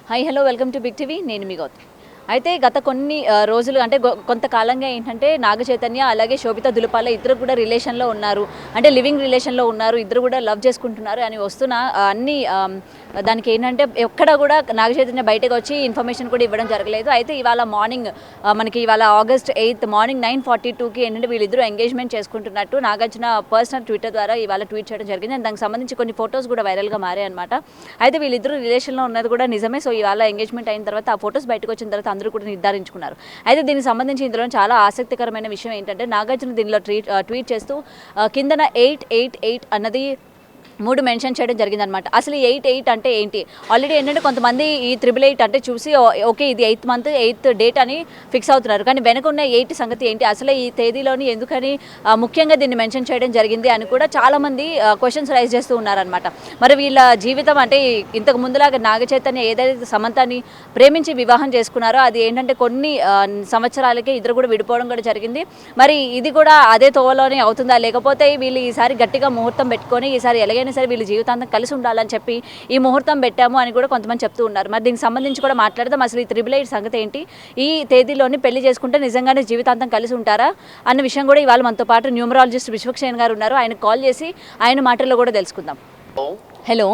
Hi hello welcome to big TV. నేను మీ గౌతమ్. అయితే గత కొన్ని రోజులు అంటే కొంతకాలంగా ఏంటంటే నాగ చైతన్య అలాగే శోభిత దులుపాల ఇద్దరు కూడా రిలేషన్లో ఉన్నారు, అంటే లివింగ్ రిలేషన్లో ఉన్నారు, ఇద్దరు కూడా లవ్ చేసుకుంటున్నారు అని వస్తున్న అన్ని దానికి ఏంటంటే ఎక్కడ కూడా నాగ చైతన్య బయటకు వచ్చి ఇన్ఫర్మేషన్ కూడా ఇవ్వడం జరగలేదు. అయితే ఇవాళ మార్నింగ్ మనకి ఇవాళ ఆగస్ట్ 8 మార్నింగ్ 9:42కి ఏంటంటే వీళ్ళిద్దరూ ఎంగేజ్మెంట్ చేసుకుంటున్నట్టు నాగార్జున పర్సనల్ ట్విట్టర్ ద్వారా ఇవాళ ట్వీట్ చేయడం జరిగింది. దానికి సంబంధించి కొన్ని ఫొటోస్ కూడా వైరల్గా మారాయి అనమాట. అయితే వీళ్ళిద్దరూ రిలేషన్లో ఉన్నది కూడా నిజమే. సో ఇవాళ ఎంగేజ్మెంట్ అయిన తర్వాత ఆ ఫొటోస్ బయటకు వచ్చిన తర్వాత అందరూ కూడా నిర్ధారించుకున్నారు. అయితే దీనికి సంబంధించి ఇందులో చాలా ఆసక్తికరమైన విషయం ఏంటంటే నాగార్జున దీనిలో ట్వీట్ చేస్తూ కిందన 888 అన్నది 3 మెన్షన్ చేయడం జరిగిందనమాట. అసలు ఈ 88 అంటే ఏంటి? ఆల్రెడీ ఏంటంటే కొంతమంది ఈ 888 అంటే చూసి ఓకే ఇది 8th మంత్ 8th డేట్ అని ఫిక్స్ అవుతున్నారు. కానీ వెనక ఉన్న 8 సంగతి ఏంటి? అసలు ఈ తేదీలోని ఎందుకని ముఖ్యంగా దీన్ని మెన్షన్ చేయడం జరిగింది అని కూడా చాలామంది క్వశ్చన్స్ రైజ్ చేస్తూ ఉన్నారనమాట. మరి వీళ్ళ జీవితం అంటే ఇంతకు ముందులాగా నాగ చైతన్య ఏదైతే సమంతని ప్రేమించి వివాహం చేసుకున్నారో అది ఏంటంటే కొన్ని సంవత్సరాలకే ఇద్దరు కూడా విడిపోవడం కూడా జరిగింది. మరి ఇది కూడా అదే తోవలోనే అవుతుందా, లేకపోతే వీళ్ళు ఈసారి గట్టిగా ముహూర్తం పెట్టుకొని ఈసారి ఎలాగైనా సరే వీళ్ళు జీవితాంతం కలిసి ఉండాలని చెప్పి ఈ ముహూర్తం పెట్టాము అని కూడా కొంతమంది చెప్తూ ఉన్నారు. మరి దీనికి సంబంధించి కూడా మాట్లాడదాం. అసలు ఈ 888 సంగతి ఏంటి, ఈ తేదీలోని పెళ్లి చేసుకుంటే నిజంగానే జీవితాంతం కలిసి ఉంటారా అన్న విషయం కూడా ఇవాళ మనతో పాటు న్యూమరాలజిస్ట్ విశ్వక్సేన్ గారు ఉన్నారు. ఆయన కాల్ చేసి ఆయన మాటల్లో కూడా తెలుసుకుందాం. Hello,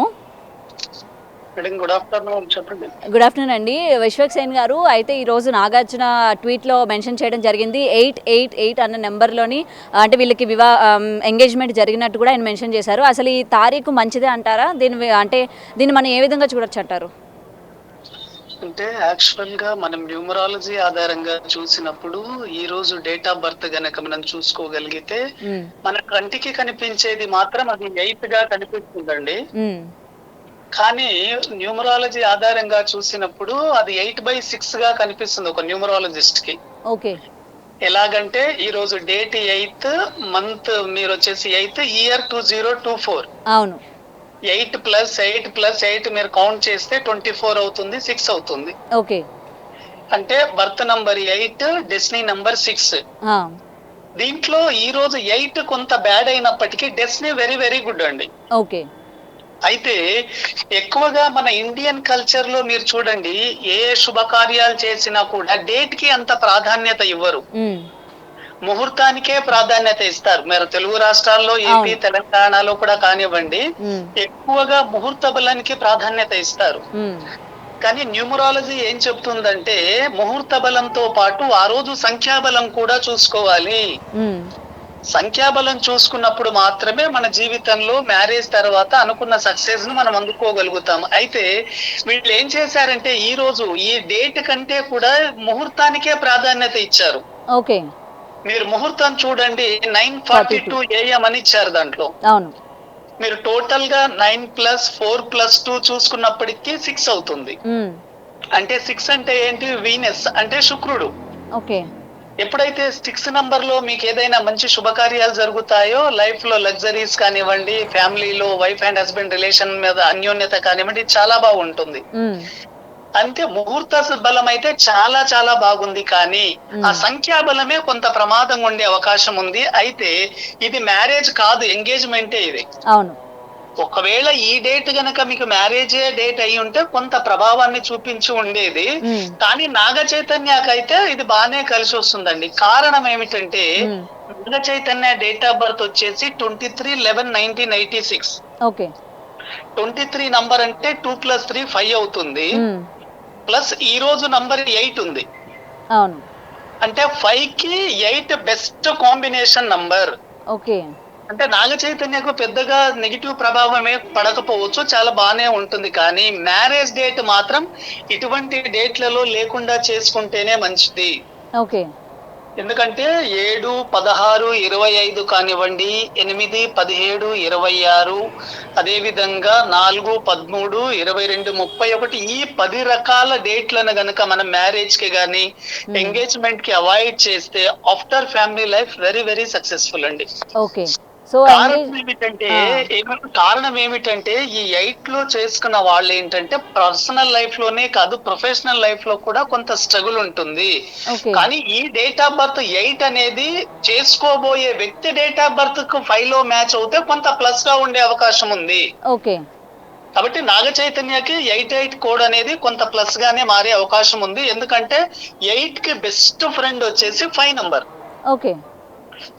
good afternoon. చెప్పండి. గుడ్ ఆఫ్టర్నూన్ అండి విశ్వక్సేన్ గారు. అయితే ఈరోజు నాగార్జున ట్వీట్లో మెన్షన్ చేయడం జరిగింది 888 అన్న నెంబర్లోని అంటే వీళ్ళకి ఎంగేజ్మెంట్ జరిగినట్టు కూడా ఆయన మెన్షన్ చేశారు. అసలు ఈ తారీఖు మంచిదే అంటారా? దీన్ని మనం ఏ విధంగా చూడొచ్చు అంటారు? అంటే యాక్చువల్ గా మనం న్యూమరాలజీ ఆధారంగా చూసినప్పుడు ఈ రోజు డేట్ ఆఫ్ బర్త్ గనక మనం చూసుకోగలిగితే మన కంటికి కనిపించేది మాత్రం అది 8 గా కనిపిస్తుందండి. కానీ న్యూమరాలజీ ఆధారంగా చూసినప్పుడు అది 8/6 గా కనిపిస్తుంది ఒక న్యూమరాలజిస్ట్ కి. ఓకే. ఎలాగంటే ఈ రోజు డేట్ 8, మంత్ మీరు వచ్చేసి 8, ఇయర్ 2024. అవును. 8+8+8 మీరు కౌంట్ చేస్తే 24 అవుతుంది, 6 అవుతుంది. ఓకే. అంటే బర్త్ నంబర్ 8, డెస్టినీ నంబర్ 6. దీంట్లో ఈ రోజు 8 కొంత బ్యాడ్ అయినప్పటికీ డెస్టినీ వెరీ వెరీ గుడ్ అండి. ఓకే. అయితే ఎక్కువగా మన ఇండియన్ కల్చర్ లో మీరు చూడండి, ఏ శుభకార్యాలు చేసినా కూడా డేట్ కి అంత ప్రాధాన్యత ఇవ్వరు, ముహూర్తానికే ప్రాధాన్యత ఇస్తారు. మీరు తెలుగు రాష్ట్రాల్లో ఏపీ తెలంగాణలో కూడా కానివ్వండి, ఎక్కువగా ముహూర్త బలానికి ప్రాధాన్యత ఇస్తారు. కానీ న్యూమరాలజీ ఏం చెప్తుందంటే ముహూర్త బలంతో పాటు ఆ రోజు సంఖ్యాబలం కూడా చూసుకోవాలి. సంఖ్యాబలం చూసుకున్నప్పుడు మాత్రమే మన జీవితంలో మ్యారేజ్ తర్వాత అనుకున్న సక్సెస్ ను మనం అందుకోగలుగుతాం. అయితే వీళ్ళు ఏం చేశారంటే ఈ రోజు ఈ డేట్ కంటే కూడా ముహూర్తానికే ప్రాధాన్యత ఇచ్చారు. ఓకే. మీరు ముహూర్తం చూడండి, 9:42 AM అని ఇచ్చారు దాంట్లో. అవును. మీరు టోటల్ గా 9+4+2 చూసుకున్నప్పటికీ 6 అవుతుంది. అంటే 6 అంటే ఏంటి? వీనస్ అంటే శుక్రుడు. ఓకే. ఎప్పుడైతే 6 నంబర్ లో మీకు ఏదైనా మంచి శుభకార్యాలు జరుగుతాయో, లైఫ్ లో లగ్జరీస్ కానివ్వండి, ఫ్యామిలీలో వైఫ్ అండ్ హస్బెండ్ రిలేషన్ మీద అన్యోన్యత కానివ్వండి, చాలా బాగుంటుంది. అంటే ముహూర్త బలం అయితే చాలా చాలా బాగుంది. కానీ ఆ సంఖ్యాబలమే కొంత ప్రమాదం ఉండే అవకాశం ఉంది. అయితే ఇది మ్యారేజ్ కాదు, ఎంగేజ్మెంటే ఇది. అవును. ఒకవేళ ఈ డేట్ గనక మీకు మ్యారేజ్ డేట్ అయి ఉంటే కొంత ప్రభావాన్ని చూపించి ఉండేది. కానీ నాగ చైతన్యకైతే ఇది బాగానే కలిసి వస్తుందండి. కారణం ఏమిటంటే Naga Chaitanya date of birth వచ్చేసి 23/11/1986. ఓకే. 23 నంబర్ అంటే 2+3 5 అవుతుంది. ప్లస్ ఈ రోజు నంబర్ 8 ఉంది. అవును. అంటే 5 కి 8 బెస్ట్ కాంబినేషన్ నంబర్. ఓకే. అంటే నాగ చైతన్యకు పెద్దగా నెగిటివ్ ప్రభావమే పడకపోవచ్చు, చాలా బాగానే ఉంటుంది. కానీ మ్యారేజ్ డేట్ మాత్రం ఇటువంటి డేట్లలో లేకుండా చేసుకుంటేనే మంచిది. ఓకే. ఎందుకంటే 7, 16, 25 కానివ్వండి, 8, 17, 26, అదే విధంగా 4, 13, 22, 31 ఈ 10 రకాల డేట్లను గనక మనం మ్యారేజ్ కి గానీ ఎంగేజ్మెంట్ కి అవాయిడ్ చేస్తే after family life very very successful అండి. ఓకే. కారణం ఏమిటంటే ఈ 8 లో చేసుకున్న వాళ్ళు ఏంటంటే పర్సనల్ లైఫ్ లోనే కాదు, ప్రొఫెషనల్ లైఫ్ లో కూడా కొంత స్ట్రగుల్ ఉంటుంది. కానీ ఈ డేట్ ఆఫ్ బర్త్ 8 అనేది చేసుకోబోయే వ్యక్తి డేట్ ఆఫ్ బర్త్ కు 5 లో మ్యాచ్ అవుతే కొంత ప్లస్ గా ఉండే అవకాశం ఉంది. ఓకే. కాబట్టి నాగ చైతన్యకి 88 కోడ్ అనేది కొంత ప్లస్ గానే మారే అవకాశం ఉంది. ఎందుకంటే 8 కి బెస్ట్ ఫ్రెండ్ వచ్చేసి 5 నంబర్. ఓకే.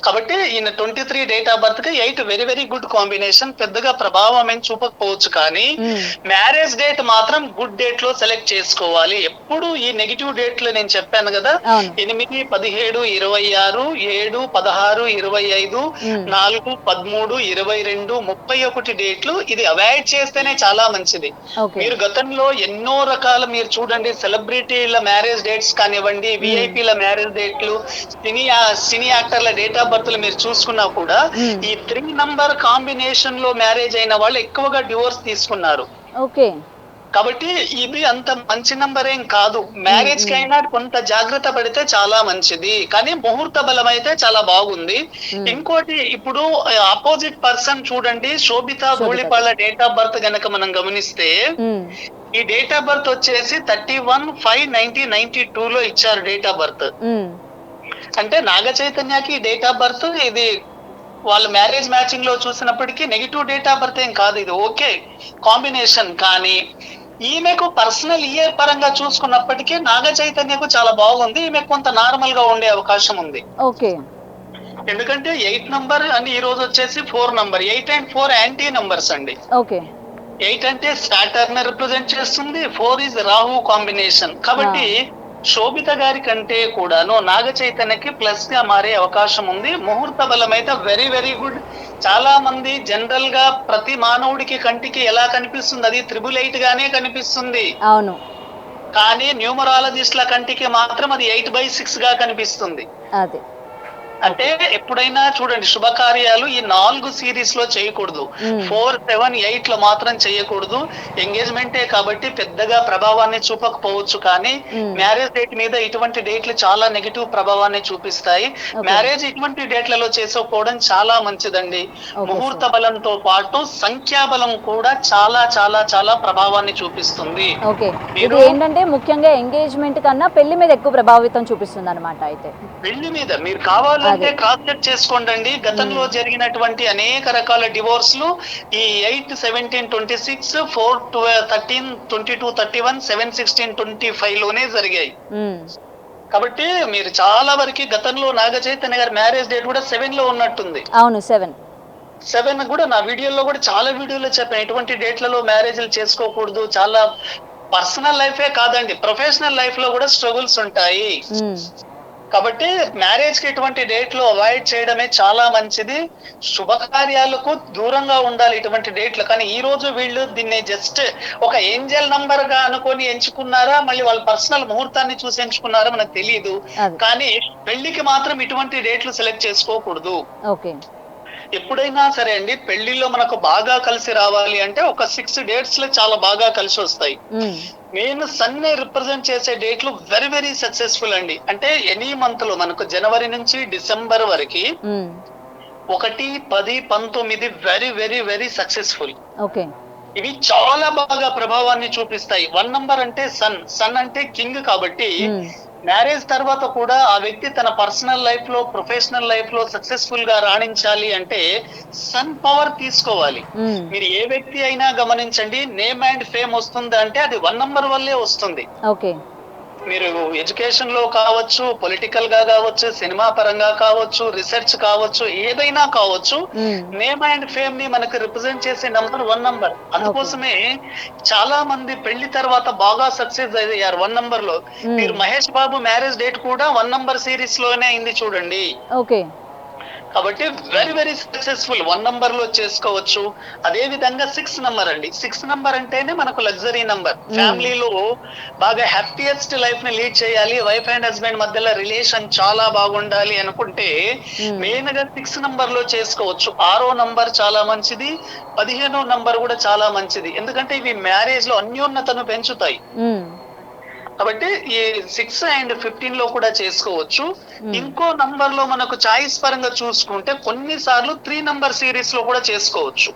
కాబట్టి ఈయన 23 డేట్ ఆఫ్ బర్త్ కి 8 వెరీ వెరీ గుడ్ కాంబినేషన్. పెద్దగా ప్రభావం ఏం చూపకపోవచ్చు, కానీ మ్యారేజ్ డేట్ మాత్రం గుడ్ డేట్ లో సెలెక్ట్ చేసుకోవాలి. ఎప్పుడు ఈ నెగిటివ్ డేట్ లో నేను చెప్పాను కదా, 8, 17, 26, 7, 16, 25, 4, 13, 22, 31 డేట్లు ఇది అవాయిడ్ చేస్తేనే చాలా మంచిది. మీరు గతంలో ఎన్నో రకాల మీరు చూడండి, సెలబ్రిటీల మ్యారేజ్ డేట్స్ కానివ్వండి, విఐపీల మ్యారేజ్ డేట్లు, సినీ యాక్టర్ల డేట్ ఆఫ్ బర్త్ మీరు చూసుకున్నా కూడా ఈ 3 నంబర్ కాంబినేషన్ లో మ్యారేజ్ అయిన వాళ్ళు ఎక్కువగా డివోర్స్ తీసుకున్నారు. ఓకే. కాబట్టి ఇది అంత మంచి నంబర్ ఏం కాదు. మ్యారేజ్ కి అయినా కొంత జాగ్రత్త పడితే చాలా మంచిది, కానీ ముహూర్త బలం అయితే చాలా బాగుంది. ఇంకోటి, ఇప్పుడు ఆపోజిట్ పర్సన్ చూడండి, శోభిత ధూళిపాల డేట్ ఆఫ్ బర్త్ గనక మనం గమనిస్తే, ఈ డేట్ ఆఫ్ బర్త్ వచ్చేసి 31/5/1992 లో ఇచ్చారు డేట్ ఆఫ్ బర్త్. అంటే నాగ చైతన్యకి డేట్ ఆఫ్ బర్త్ ఇది వాళ్ళు మ్యారేజ్ మ్యాచింగ్ లో చూసినప్పటికీ నెగిటివ్ డేట్ ఆఫ్ బర్త్ ఏం కాదు, ఇది ఓకే కాంబినేషన్. కానీ ఈమెకు పర్సనల్ ఇయర్ పరంగా చూసుకున్నప్పటికీ నాగ చైతన్యకు చాలా బాగుంది, ఈమె కొంత నార్మల్ గా ఉండే అవకాశం ఉంది. ఓకే. ఎందుకంటే 8 నంబర్ అని ఈ రోజు వచ్చేసి 4 నంబర్, 8 and 4 యాంటీ నంబర్స్ అండి. ఓకే. 8 అంటే సాటర్న్ రిప్రజెంట్ చేస్తుంది, 4 ఇస్ రాహు కాంబినేషన్. కాబట్టి శోభిత గారి కంటే కూడాను నాగ చైతన్యకి ప్లస్ గా మారే అవకాశం ఉంది. ముహూర్త బలం అయితే వెరీ వెరీ గుడ్. చాలా మంది జనరల్ గా ప్రతి మానవుడికి కంటికి ఎలా కనిపిస్తుంది, అది 888 గానే కనిపిస్తుంది. అవును. కానీ న్యూమరాలజిస్ట్ల కంటికి మాత్రం అది 8/6 గా కనిపిస్తుంది. అదే అంటే ఎప్పుడైనా చూడండి, శుభకార్యాలు ఈ 4 సిరీస్ లో చేయకూడదు, 4, 7, 8 లో మాత్రం చేయకూడదు. ఎంగేజ్మెంటే కాబట్టి పెద్దగా ప్రభావాన్ని చూపకపోవచ్చు, కానీ మ్యారేజ్ డేట్ మీద ఇటువంటి డేట్లు చాలా నెగిటివ్ ప్రభావాన్ని చూపిస్తాయి. మ్యారేజ్ ఇటువంటి డేట్లలో చేసుకోవడం చాలా మంచిదండి. ముహూర్త బలంతో పాటు సంఖ్యాబలం కూడా చాలా చాలా చాలా ప్రభావాన్ని చూపిస్తుంది. ఇది ఏంటంటే ముఖ్యంగా ఎంగేజ్మెంట్ కన్నా పెళ్లి మీద ఎక్కువ ప్రభావితం చూపిస్తుంది అన్నమాట. అయితే పెళ్లి మీద మీరు కావాలంటే క్రాస్ చెక్ చేసుకోండి. గతంలో జరిగినటువంటి అనేక రకాల డివోర్స్లు ఈ 8, 17, 26, 4, 13, 22, 31, 7, 16, 25 లోనే జరిగాయి. కాబట్టి మీరు చాలా వరకు గతంలో నాగ చైతన్య గారి మ్యారేజ్ డేట్ కూడా 7 లో ఉన్నట్టుంది. అవును, 7 కూడా నా వీడియోలో కూడా చాలా వీడియోలో చెప్పాను, ఎటువంటి డేట్లలో మ్యారేజ్లు చేసుకోకూడదు. చాలా పర్సనల్ లైఫే కాదండి, ప్రొఫెషనల్ లైఫ్ లో కూడా స్ట్రగుల్స్ ఉంటాయి. కాబట్టి మ్యారేజ్ కి ఇటువంటి డేట్లు అవాయిడ్ చేయడమే చాలా మంచిది. శుభకార్యాలకు దూరంగా ఉండాలి ఇటువంటి డేట్లు. కానీ ఈ రోజు వీళ్ళు దీన్ని జస్ట్ ఒక ఏంజల్ నంబర్ గా అనుకొని ఎంచుకున్నారా, మళ్ళీ వాళ్ళ పర్సనల్ ముహూర్తాన్ని చూసి ఎంచుకున్నారా మనకు తెలియదు. కానీ పెళ్లికి మాత్రం ఇటువంటి డేట్లు సెలెక్ట్ చేసుకోకూడదు. ఎప్పుడైనా సరే అండి, పెళ్లిలో మనకు బాగా కలిసి రావాలి అంటే ఒక 6 డేట్స్ లో చాలా బాగా కలిసి వస్తాయి. మెయిన్ సన్ ని రిప్రజెంట్ చేసే డేట్లు వెరీ వెరీ సక్సెస్ఫుల్ అండి. అంటే ఎనీ మంత్ లో మనకు జనవరి నుంచి డిసెంబర్ వరకు 1, 10, 19 వెరీ వెరీ వెరీ సక్సెస్ఫుల్. ఇవి చాలా బాగా ప్రభావాన్ని చూపిస్తాయి. 1 నంబర్ అంటే సన్ అంటే కింగ్. కాబట్టి మ్యారేజ్ తర్వాత కూడా ఆ వ్యక్తి తన పర్సనల్ లైఫ్ లో, ప్రొఫెషనల్ లైఫ్ లో సక్సెస్ఫుల్ గా రాణించాలి అంటే సన్ పవర్ తీసుకోవాలి. మీరు ఏ వ్యక్తి అయినా గమనించండి, నేమ్ అండ్ ఫేమ్ వస్తుంది అంటే అది 1 నంబర్ వల్లే వస్తుంది. మీరు ఎడ్యుకేషన్ లో కావచ్చు, పొలిటికల్ గా కావచ్చు, సినిమా పరంగా కావచ్చు, రీసెర్చ్ కావచ్చు, ఏదైనా కావచ్చు, నేమ్ అండ్ ఫేమ్ ని మనకు రిప్రజెంట్ చేసే నంబర్ 1 నంబర్. అందుకోసమే చాలా మంది పెళ్లి తర్వాత బాగా సక్సెస్ అయ్యారు 1 నంబర్ లో. మీరు మహేష్ బాబు మ్యారేజ్ డేట్ కూడా 1 నంబర్ సిరీస్ లోనే అయింది చూడండి. కాబట్టి వెరీ వెరీ సక్సెస్ఫుల్ 1 నంబర్ లో చేసుకోవచ్చు. అదే విధంగా 6 నంబర్ అండి. 6 నంబర్ అంటేనే మనకు లగ్జరీ నంబర్. ఫ్యామిలీలో బాగా హ్యాపీయెస్ట్ లైఫ్ ని లీడ్ చేయాలి, వైఫ్ అండ్ హస్బెండ్ మధ్యలో రిలేషన్ చాలా బాగుండాలి అనుకుంటే మెయిన్ గా 6 నంబర్ లో చేసుకోవచ్చు. 6వ నంబర్ చాలా మంచిది, 15వ నంబర్ కూడా చాలా మంచిది. ఎందుకంటే ఇవి మ్యారేజ్ లో అన్యోన్యతను పెంచుతాయి. కాబట్టి ఈ 6 and 15 లో కూడా చేసుకోవచ్చు. ఇంకో నంబర్ లో మనకు చాయిస్ పరంగా చూసుకుంటే కొన్నిసార్లు 3 నంబర్ సిరీస్ లో కూడా చేసుకోవచ్చు.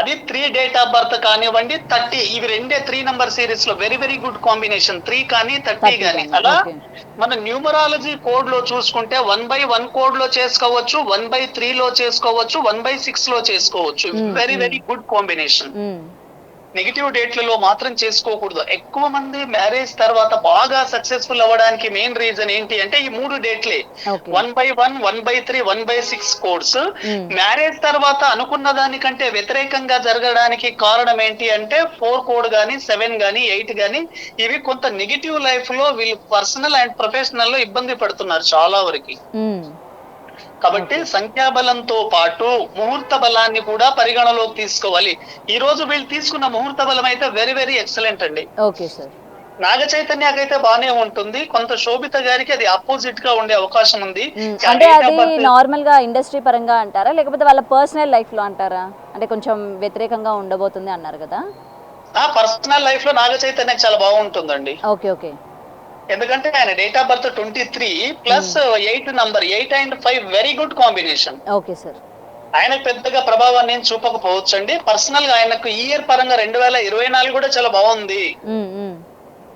అది 3 డేట్ ఆఫ్ బర్త్ కానివ్వండి, 30, ఇవి రెండే 3 నంబర్ సిరీస్ లో వెరీ వెరీ గుడ్ కాంబినేషన్. 3 కానీ 30 కానీ. అలా మన న్యూమరాలజీ కోడ్ లో చూసుకుంటే 1/1 కోడ్ లో చేసుకోవచ్చు, 1/3 లో చేసుకోవచ్చు, 1/6 లో చేసుకోవచ్చు. Very very good combination. Negative డేట్లలో మాత్రం చేసుకోకూడదు. ఎక్కువ మంది మ్యారేజ్ తర్వాత బాగా సక్సెస్ఫుల్ అవ్వడానికి మెయిన్ రీజన్ ఏంటి అంటే ఈ 3 డేట్లే, 1/1, 1/3, 1/6 కోడ్స్. మ్యారేజ్ తర్వాత అనుకున్న దానికంటే వ్యతిరేకంగా జరగడానికి కారణం ఏంటి అంటే 4 కోడ్ గానీ 7 గానీ 8 గానీ ఇవి కొంత నెగిటివ్ లైఫ్ లో వీళ్ళు పర్సనల్ అండ్ ప్రొఫెషనల్ లో ఇబ్బంది పడుతున్నారు చాలా వరకు. కాబట్టి సంఖ్యాబలంతో పాటు ముహూర్త బలాన్ని కూడా పరిగణలోకి తీసుకోవాలి. ఈ రోజు వీళ్ళు తీసుకున్న ముహూర్త బలం అయితే వెరీ వెరీ ఎక్సలెంట్ అండి. Okay sir. నాగ చైతన్యకైతే బానే ఉంటుంది, కొంత శోభిత గారికి అది ఆపోజిట్ గా ఉండే అవకాశం ఉంది. అంటే అది నార్మల్ గా ఇండస్ట్రీ పరంగా అంటారా లేకపోతే వాళ్ళ పర్సనల్ లైఫ్ లో అంటారా? అంటే కొంచెం వ్యతిరేకంగా ఉండబోతుంది అన్నారు కదా. పర్సనల్ లైఫ్ లో నాగ చైతన్యకి చాలా బాగుంటుందండి. Okay okay. ఎందుకంటే ఆయన date of birth 23 plus 8 number 8 and 5 very good combination. Okay sir. ఆయనకు పెద్దగా ప్రభావాన్ని ఏం చూపకపోవచ్చు అండి. పర్సనల్ గా ఆయనకు ఇయర్ పరంగా 2024 కూడా చాలా బాగుంది.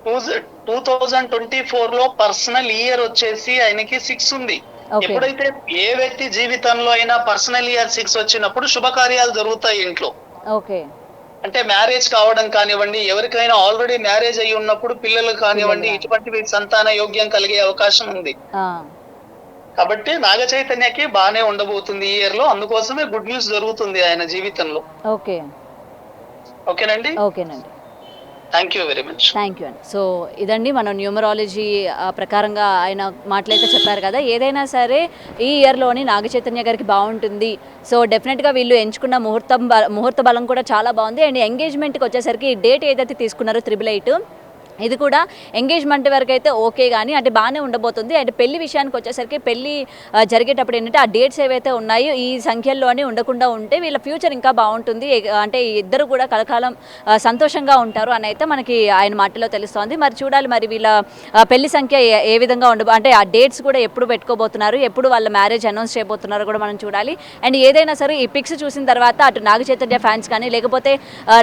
2024 లో పర్సనల్ ఇయర్ వచ్చేసి ఆయనకి 6 ఉంది. ఎప్పుడైతే ఏ వ్యక్తి జీవితంలో అయినా పర్సనల్ ఇయర్ 6 వచ్చినప్పుడు శుభకార్యాలు జరుగుతాయి ఇంట్లో. ఓకే. అంటే మ్యారేజ్ కావడం కానివ్వండి, ఎవరికైనా ఆల్రెడీ మ్యారేజ్ అయ్యి ఉన్నప్పుడు పిల్లలు కానివ్వండి, ఇటువంటి సంతాన యోగ్యం కలిగే అవకాశం ఉంది. కాబట్టి నాగ చైతన్యకి బానే ఉండబోతుంది ఈ ఇయర్ లో, అందుకోసమే గుడ్ న్యూస్ జరుగుతుంది ఆయన జీవితంలో. ఓకే. ఓకేనండి. ఓకేనండి. Thank you very much. Thank you అండి. సో ఇదండి మనం న్యూమరాలజీ ప్రకారంగా ఆయన మాటలైతే చెప్పారు కదా. ఏదైనా సరే ఈ ఇయర్లోని నాగ చైతన్య గారికి బాగుంటుంది. సో డెఫినెట్గా వీళ్ళు ఎంచుకున్న ముహూర్త బలం కూడా చాలా బాగుంది. అండ్ ఎంగేజ్మెంట్కి వచ్చేసరికి డేట్ ఏదైతే తీసుకున్నారో 888 ఇది కూడా ఎంగేజ్మెంట్ వరకు అయితే ఓకే కానీ అంటే బాగానే ఉండబోతుంది. అండ్ పెళ్లి విషయానికి వచ్చేసరికి పెళ్లి జరిగేటప్పుడు ఏంటంటే ఆ డేట్స్ ఏవైతే ఉన్నాయో ఈ సంఖ్యల్లోనే ఉండకుండా ఉంటే వీళ్ళ ఫ్యూచర్ ఇంకా బాగుంటుంది. అంటే ఇద్దరు కూడా కలకాలం సంతోషంగా ఉంటారు అని అయితే మనకి ఆయన మాటలో తెలుస్తోంది. మరి చూడాలి మరి వీళ్ళ పెళ్లి సంఖ్య ఏ విధంగా అంటే ఆ డేట్స్ కూడా ఎప్పుడు పెట్టుకోబోతున్నారు, ఎప్పుడు వాళ్ళ మ్యారేజ్ అనౌన్స్ చేయబోతున్నారో కూడా మనం చూడాలి. అండ్ ఏదైనా సరే ఈ పిక్స్ చూసిన తర్వాత అటు నాగ చైతన్య ఫ్యాన్స్ కానీ లేకపోతే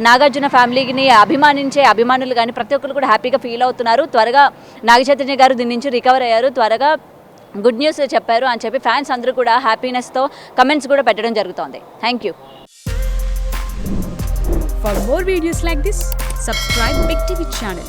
నాగార్జున ఫ్యామిలీని అభిమానించే అభిమానులు కానీ ప్రతి ఒక్కరు కూడా హ్యాపీగా ఫీల్ అవుతున్నారు. త్వరగా నాగ చైతన్య గారు దీని నుంచి రికవర్ అయ్యారు, త్వరగా గుడ్ న్యూస్ చెప్పారు అని చెప్పి ఫ్యాన్స్ అందరూ కూడా హ్యాపీనెస్తో కమెంట్స్ కూడా పెట్టడం జరుగుతోంది. Thank you. For more videos like this, subscribe Big TV channel.